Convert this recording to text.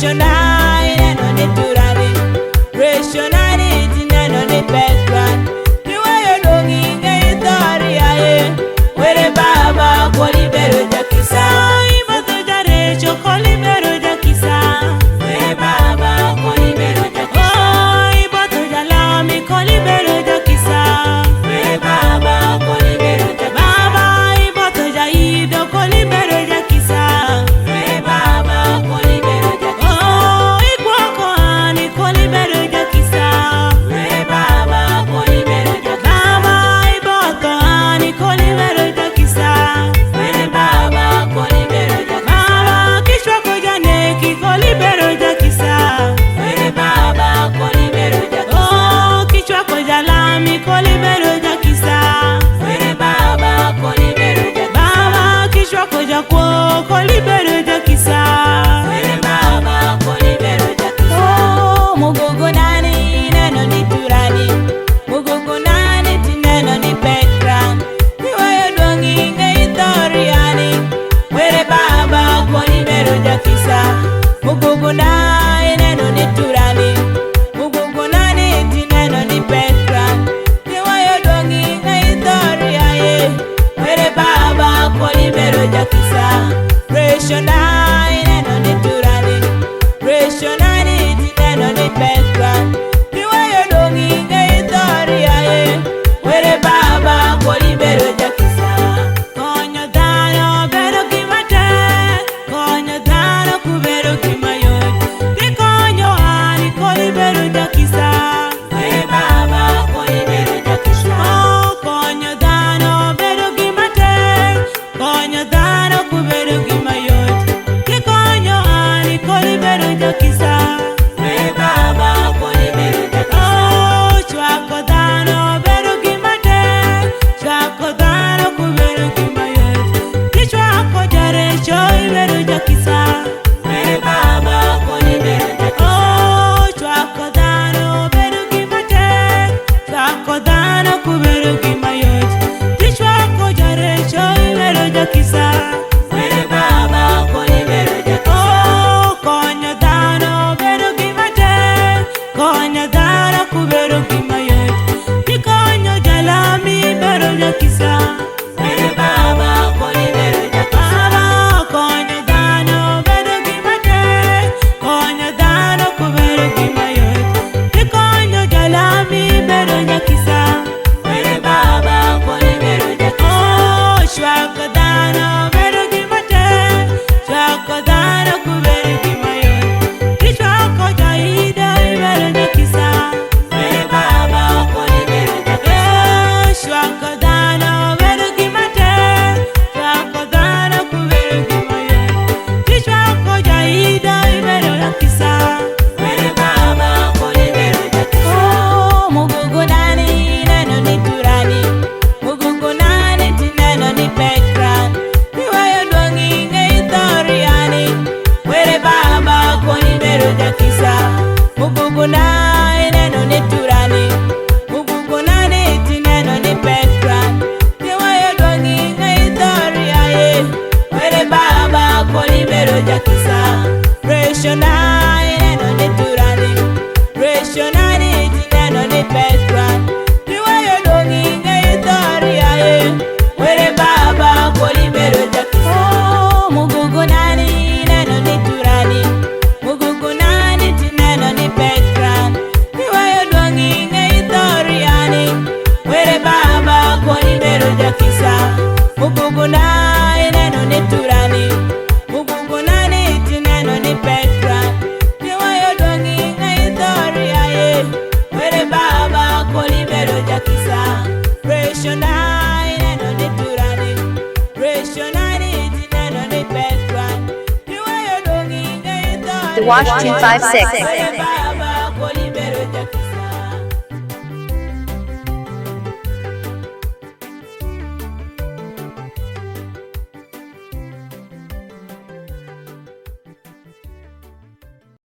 Reshonai neno ni turani, Reshonai ti neno ni background. Niwa yodongi ngai tori aye, were baba koli beru jakisa. Ibato jare chokoli beru jakisa, were baba koli beru jakisa. Oh, ibato jalami koli beru jakisa, were baba koli beru jakisa. Baba ibato jaido koli beru jakisa, were baba koli beru jakisa. Oh, igwako ani koli beru jakisa, were baba koli beru jakisa. Baba ibato ani koli beru jakisa, were baba koli beru jakisa. Baba kishwa kojane ki koli beru jakisa, were baba koli beru jakisa. Oh, kishwa kojalami koli beru jakisa, were baba koli beru jakisa. Baba kishwa kojakwo koli beru jakisa, were baba koli beru jakisa. Oh, mugogo nani neno ni turani, mugogo nani ti neno ni background. Niwa yodongi ngai tori ani, were baba koli beru jakisa. Mugogo nani neno ni turani, mugogo nani ti neno ni background. Niwa yodongi ngai tori aye, were baba koli beru jakisa. Reshonai neno ni turani, Reshonai ti neno ni background. Niwa yodongi ngai tori aye, were baba koli beru jakisa. Konyo dhano bedo gima tek, konyo dhano kubedo gima yot. Kikonyo ani koli beru jakisa, were baba koli beru jakisa. Oh, konyo dhano bedo gima tek, konyo dhano kubedo gima yot. Kikonyo ani koli beru jakisa, were baba koli beru jakisa. Oh, chwako dhano bedo gima tek, chwako dhano kubedo gima yot. Kichwako jarecho iberu jakisa, were baba koli beru jakisa. Oh, chwako dhano bedo gima tek, chwako dhano kubedo gima yot. Kichwako jarecho iberu jakisa, were baba koli beru jakisa. Oh, konyo dhano bedo gima tek, konyo dhano kubedo gima yot. Kikonyo jalami beru jakisa, were baba koli beru jakisa. Baba konyo dhano bedo gima tek, konyo dhano kubedo gima yot. Kikonyo jalami beru jakisa, were baba koli beru jakisa. Oh, chwako dhano bedo gima tek, chwako dhano kubedo gima yot. Kichwako jaida iberu jakisa, were baba koli beru jakisa. Eh, chwako dhano bedo gima tek, chwako dhano kubedo gima yot. Kichwako jaida iberu jakisa, were baba koli beru jakisa. Oh, mugogo nani neno ni turani, mugogo nani ti neno ni background. Niwa yodongi ngai tori ani, were baba koli beru jakisa. Mugogo nani neno ni turani, mugogo nani ti neno ni background. Niwa yodongi ngai tori aye, were baba koli beru jakisa. Reshonai neno ni turani, Reshonai ti neno ni background. Niwa yodongi ngai tori aye, were baba koli beru jakisa. Oh, mugogo nani neno ni turani, mugogo nani ti neno ni background. Niwa yodongi ngai tori ani, were baba koli beru jakisa. Mugogo nani neno ni turani, mugogo nani ti neno ni background. Niwa yodongi ngai tori aye, were baba koli beru jakisa. Reshonai neno ni turani, Reshonai ti neno ni background. Niwa yodongi ngai tori The Wash aye, 256. were baba